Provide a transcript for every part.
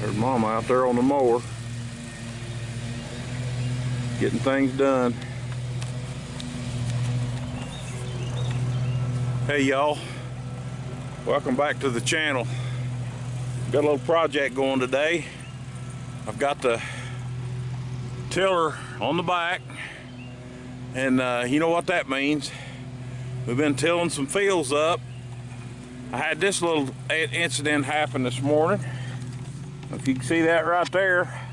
There's Mama out there on the mower, getting things done. Hey y'all, welcome back to the channel. Got a little project going today. I've got the tiller on the back, and you know what that means. We've been tilling some fields up. I had this little incident happen this morning. If you can see that right there,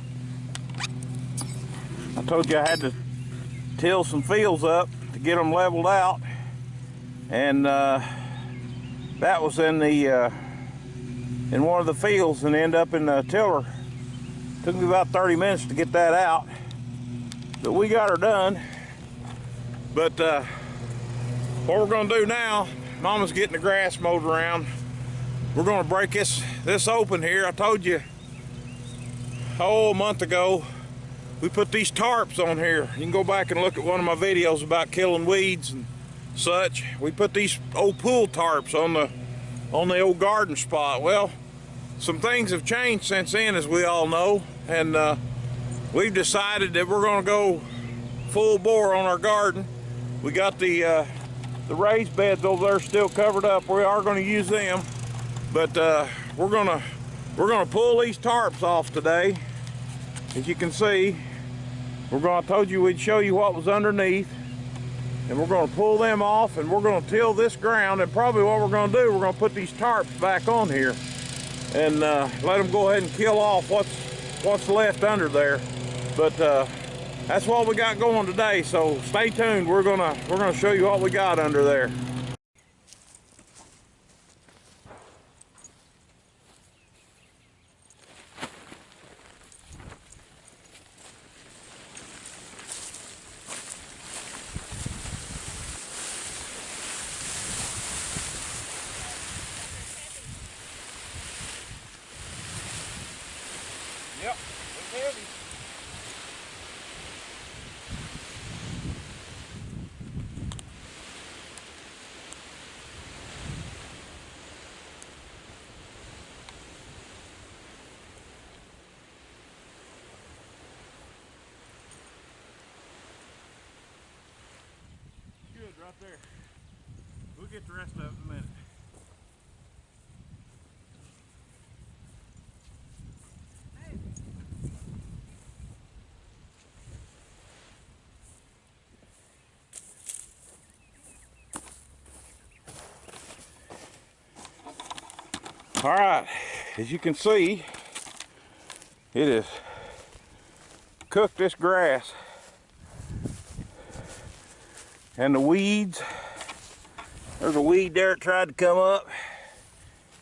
I told you I had to till some fields up to get them leveled out, and that was in one of the fields and ended up in the tiller. Took me about 30 minutes to get that out, but we got her done. But what we're going to do now, Mama's getting the grass mowed around. We're going to break this open here. I told you, a month ago, we put these tarps on here. You can go back and look at one of my videos about killing weeds and such. We put these old pool tarps on the old garden spot. Well, some things have changed since then, as we all know, and we've decided that we're going to go full bore on our garden. We got the raised beds over there still covered up. We are going to use them, but we're gonna pull these tarps off today. As you can see, I told you we'd show you what was underneath, and we're going to pull them off, and we're going to till this ground. And probably what we're going to do, we're going to put these tarps back on here and let them go ahead and kill off what's left under there. But that's what we got going today, so stay tuned. We're gonna show you what we got under there. Yep, it's heavy. Good, right there. We'll get the rest of it in a minute. All right, as you can see, it is cooked this grass and the weeds. There's a weed there that tried to come up.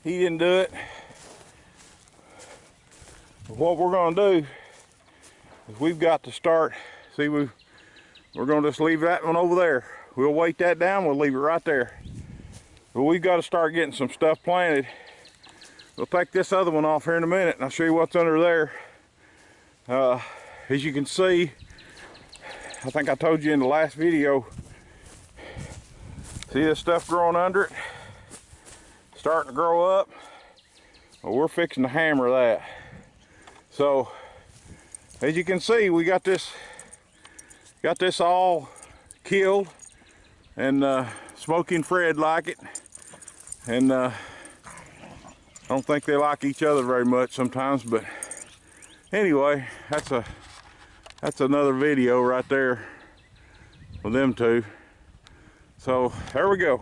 He didn't do it. But what we're going to do is we've got to start. See, we're going to just leave that one over there. We'll weight that down. We'll leave it right there. But we've got to start getting some stuff planted. We'll take this other one off here in a minute, and I'll show you what's under there. As you can see, I think I told you in the last video, see this stuff growing under it? Starting to grow up. Well, we're fixing to hammer that. So as you can see, we got this all killed, and Smokey and Fred like it, and I don't think they like each other very much sometimes, but anyway, that's another video right there with them two. So there we go.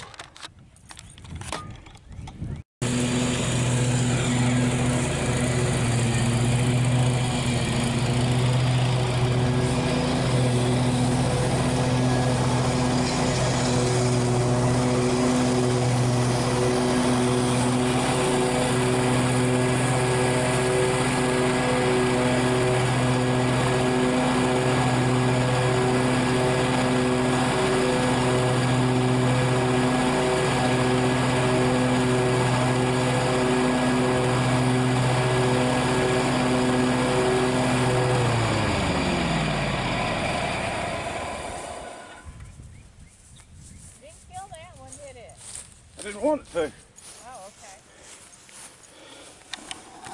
I didn't want it to. Oh, okay.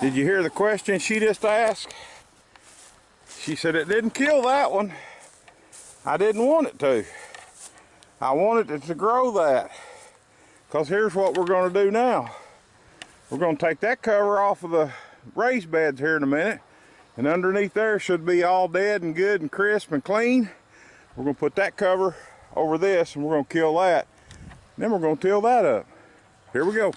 Did you hear the question she just asked? She said it didn't kill that one. I didn't want it to. I wanted it to grow that. Because here's what we're going to do now. We're going to take that cover off of the raised beds here in a minute. And underneath there should be all dead and good and crisp and clean. We're going to put that cover over this and we're going to kill that. Then we're going to till that up. Here we go.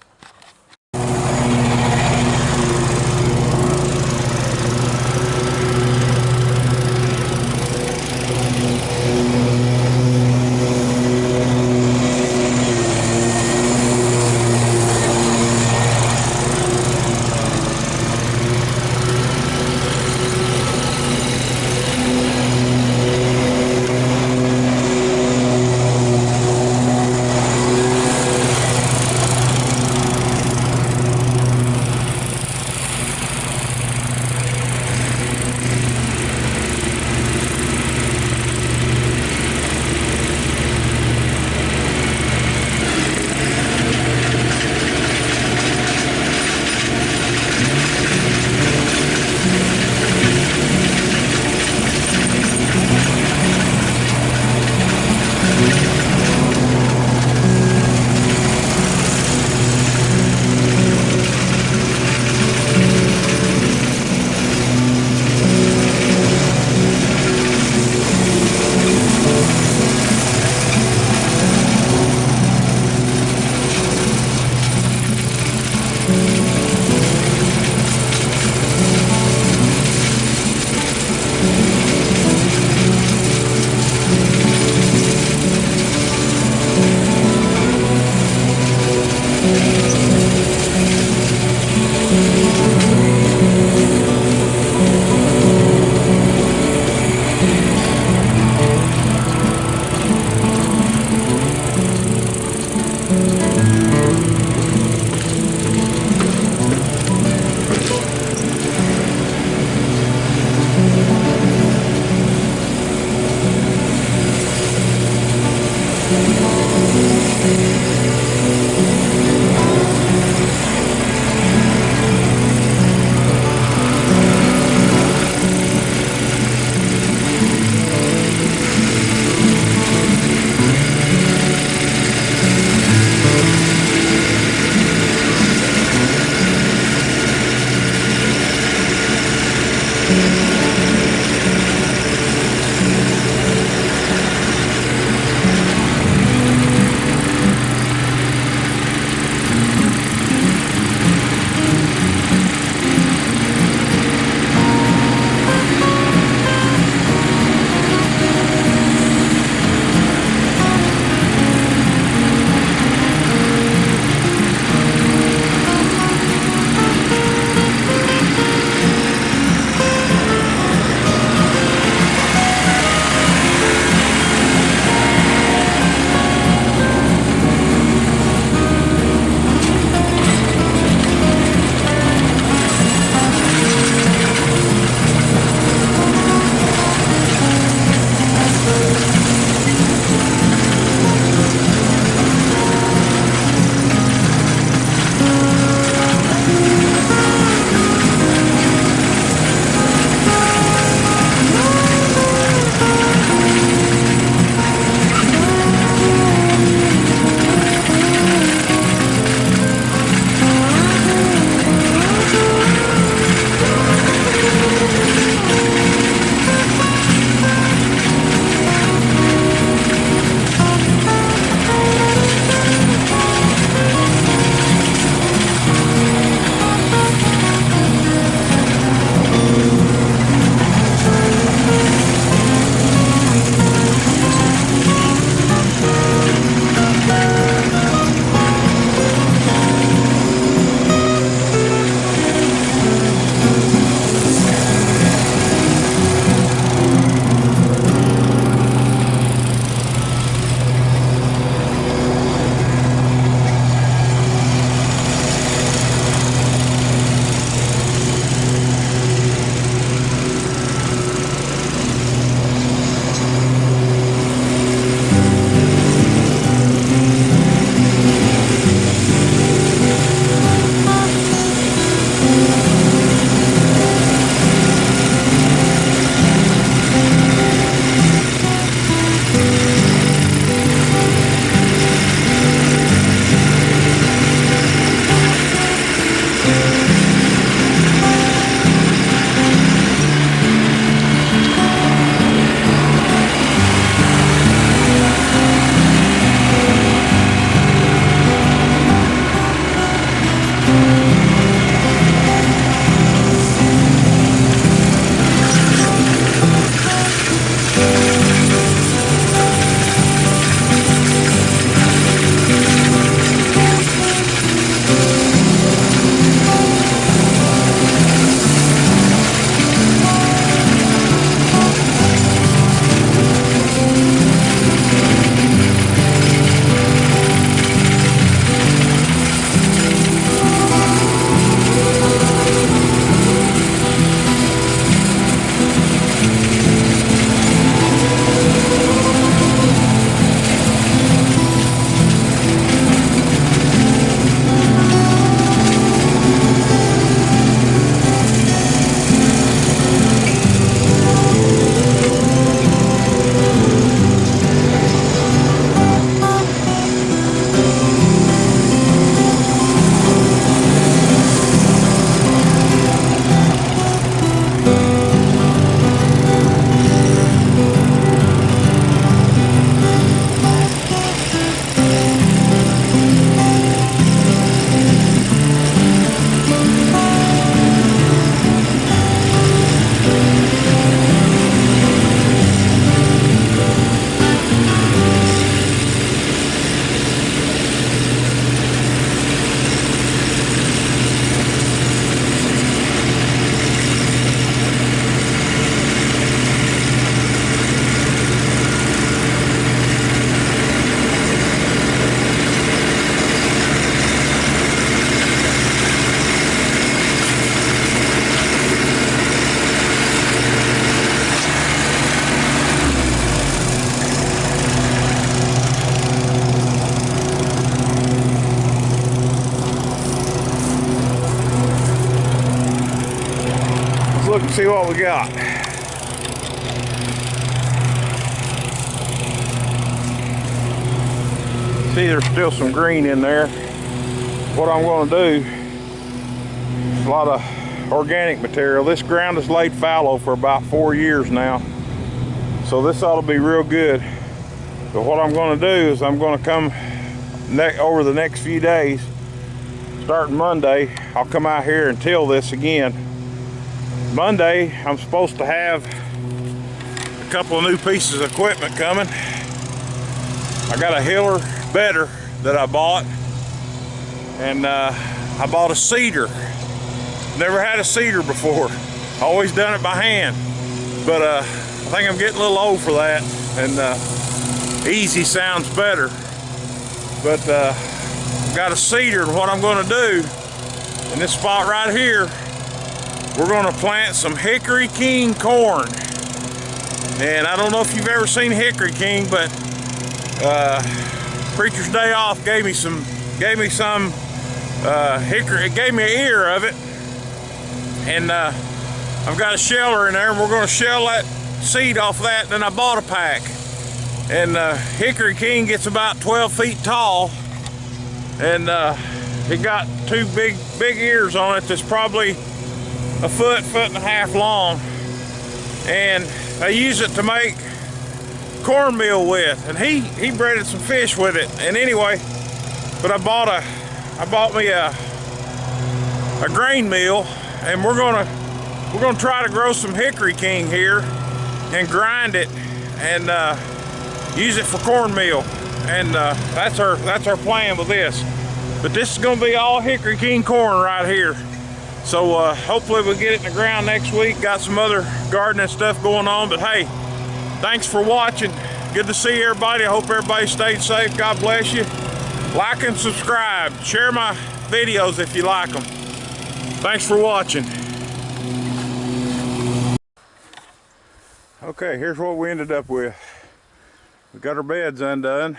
See what we got. See, there's still some green in there. What I'm going to do, a lot of organic material. This ground is laid fallow for about 4 years now, so this ought to be real good. But what I'm going to do is I'm going to come over the next few days, starting Monday, I'll come out here and till this again. Monday, I'm supposed to have a couple of new pieces of equipment coming. I got a hiller bedder that I bought, and I bought a seeder. Never had a seeder before. Always done it by hand, but I think I'm getting a little old for that, and easy sounds better. But I've got a seeder, and what I'm going to do in this spot right here, we're going to plant some Hickory King corn. And I don't know if you've ever seen Hickory King, but Preacher's Day Off gave me some hickory. It gave me an ear of it, and I've got a sheller in there, and we're going to shell that seed off that. Then I bought a pack, and Hickory King gets about 12 feet tall, and it got two big ears on it that's probably a foot and a half long, and I use it to make cornmeal with, and he breaded some fish with it. And anyway, but I bought me a grain mill, and we're gonna try to grow some Hickory King here and grind it and use it for cornmeal. And that's our plan with this. But this is gonna be all Hickory King corn right here. So hopefully we'll get it in the ground next week. Got some other gardening stuff going on, but hey, thanks for watching. Good to see everybody. I hope everybody stayed safe. God bless you. Like and subscribe. Share my videos if you like them. Thanks for watching. Okay, here's what we ended up with. We got our beds undone,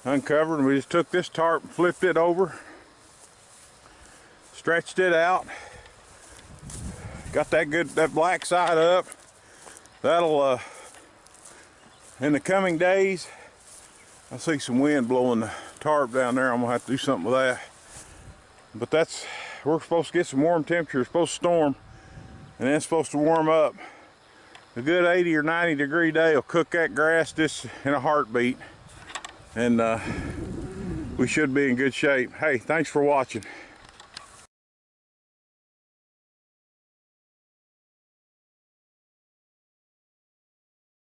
uncovered, and we just took this tarp and flipped it over, stretched it out, got that black side up. That'll in the coming days, I see some wind blowing the tarp down there. I'm gonna have to do something with that. But we're supposed to get some warm temperature. It's supposed to storm, and then it's supposed to warm up. A good 80 or 90 degree day will cook that grass just in a heartbeat, and we should be in good shape. Hey, thanks for watching.